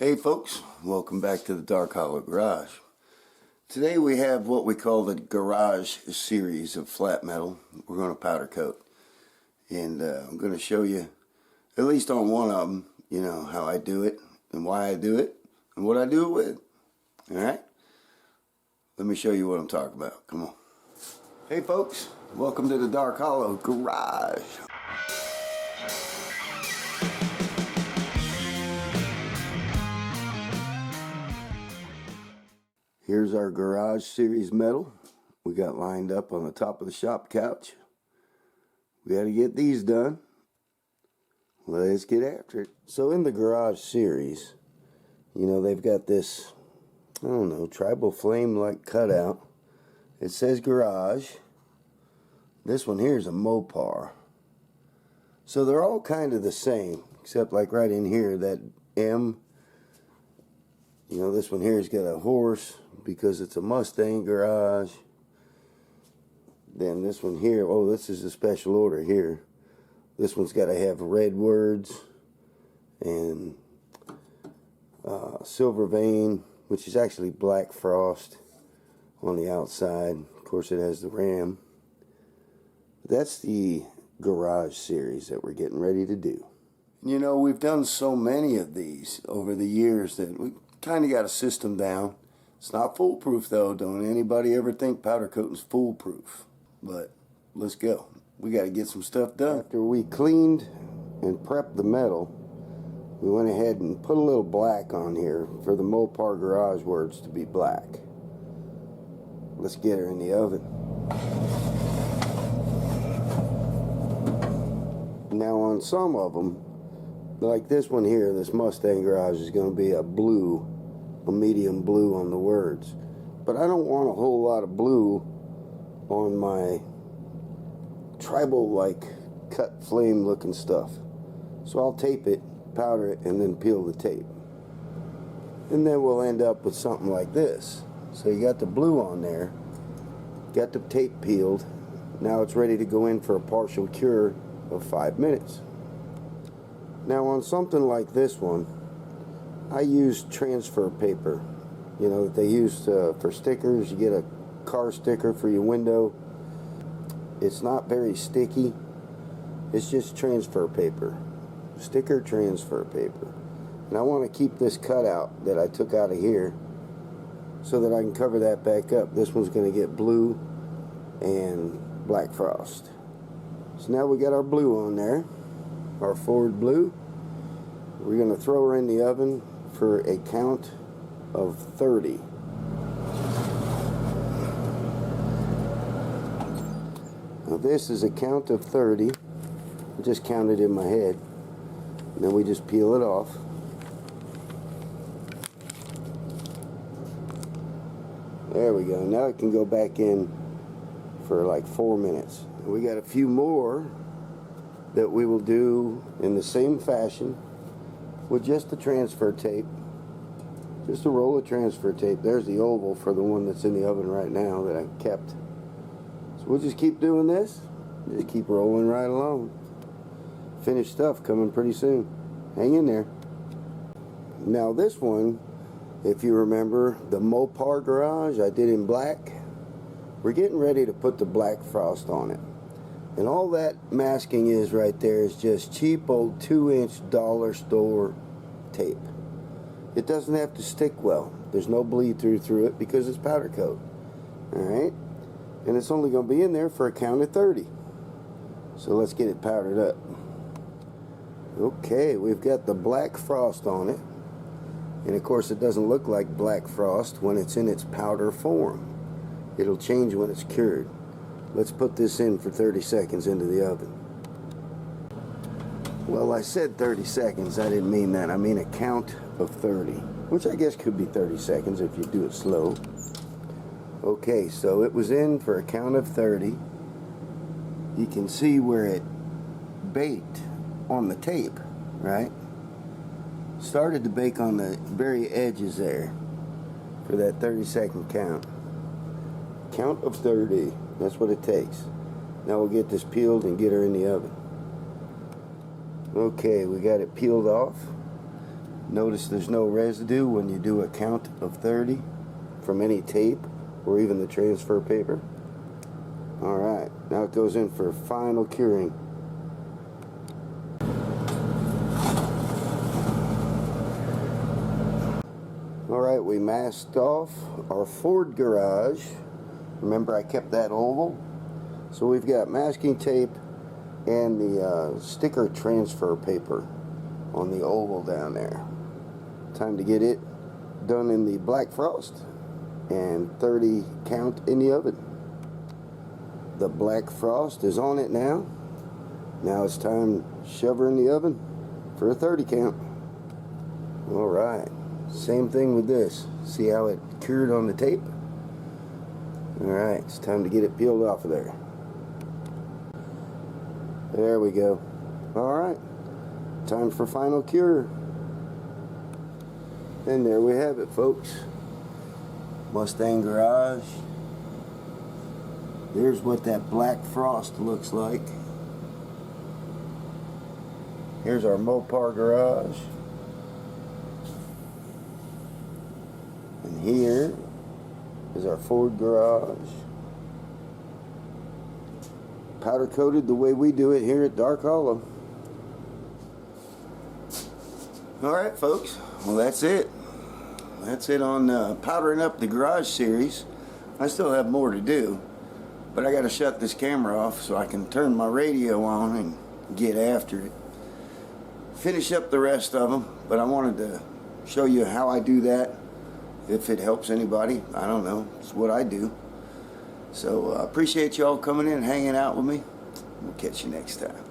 Hey folks, welcome back to the Dark Hollow Garage. Today we have what we call the Garage series of flat metal. We're going to powder coat. And I'm going to show you, at least on one of them, how I do it and why I do it and what I do it with. Alright? Let me show you what I'm talking about. Come on. Hey folks, welcome to the Dark Hollow Garage. Here's our Garage Series metal we got lined up on the top of the shop couch. We got to get these done. Let's get after it. So in the Garage Series, they've got this, tribal flame like cutout. It says Garage. This one here is a Mopar. So they're all kind of the same, except like right in here, that M. This one here's got a horse because it's a Mustang Garage. Then this one here, this is a special order here. This one's got to have red words and silver vein, which is actually black frost on the outside. Of course, it has the ram. That's the Garage series that we're getting ready to do. We've done so many of these over the years that we kind of got a system down. It's not foolproof though. Don't anybody ever think powder coating's foolproof. But let's go. We got to get some stuff done. After we cleaned and prepped the metal, we went ahead and put a little black on here for the Mopar Garage words to be black. Let's get her in the oven. Now on some of them, like this one here, this Mustang Garage is going to be a medium blue on the words. But I don't want a whole lot of blue on my tribal like cut flame looking stuff. So I'll tape it, powder it, and then peel the tape. And then we'll end up with something like this. So you got the blue on there, got the tape peeled. Now it's ready to go in for a partial cure of 5 minutes. Now on something like this one, I use transfer paper, that they use for stickers. You get a car sticker for your window. It's not very sticky. It's just transfer paper. Sticker transfer paper. And I want to keep this cutout that I took out of here so that I can cover that back up. This one's going to get blue and black frost. So now we got our blue on there, our forward blue. We're going to throw her in the oven for a count of 30. Now this is a count of 30. I just counted in my head. And then we just peel it off. There we go. Now it can go back in for like 4 minutes. We got a few more that we will do in the same fashion with just the transfer tape. Just a roll of transfer tape. There's the oval for the one that's in the oven right now that I kept. So we'll just keep doing this. Just keep rolling right along. Finished stuff coming pretty soon. Hang in there. Now this one, if you remember, the Mopar Garage I did in black. We're getting ready to put the black frost on it. And all that masking is right there is just cheap old 2-inch dollar store tape. It doesn't have to stick well. There's no bleed through it because it's powder coat. Alright? And it's only going to be in there for a count of 30. So let's get it powdered up. Okay, we've got the black frost on it. And of course it doesn't look like black frost when it's in its powder form. It'll change when it's cured. Let's put this in for 30 seconds into the oven. Well, I said 30 seconds. I didn't mean that. I mean a count of 30, which I guess could be 30 seconds if you do it slow. Okay, so it was in for a count of 30. You can see where it baked on the tape, right? Started to bake on the very edges there for that 30-second count. Count of 30. That's what it takes. Now we'll get this peeled and get her in the oven. Okay, we got it peeled off. Notice there's no residue when you do a count of 30 from any tape or even the transfer paper. Alright, now it goes in for final curing. Alright, we masked off our Ford garage. Remember, I kept that oval. So we've got masking tape and the sticker transfer paper on the oval down there. Time to get it done in the black frost and 30 count in the oven. The black frost is on it now. Now it's time to shove her in the oven for a 30 count. Alright, same thing with this. See how it cured on the tape? Alright, it's time to get it peeled off of there. There we go. Alright, time for final cure. And there we have it, folks. Mustang garage. There's what that black frost looks like. Here's our Mopar garage. And here is our Ford garage. Powder coated the way we do it here at Dark Hollow. Alright, folks. Well, that's it. That's it on powdering up the garage series. I still have more to do, but I got to shut this camera off so I can turn my radio on and get after it. Finish up the rest of them, but I wanted to show you how I do that. If it helps anybody, I don't know. It's what I do. So I appreciate y'all coming in and hanging out with me. We'll catch you next time.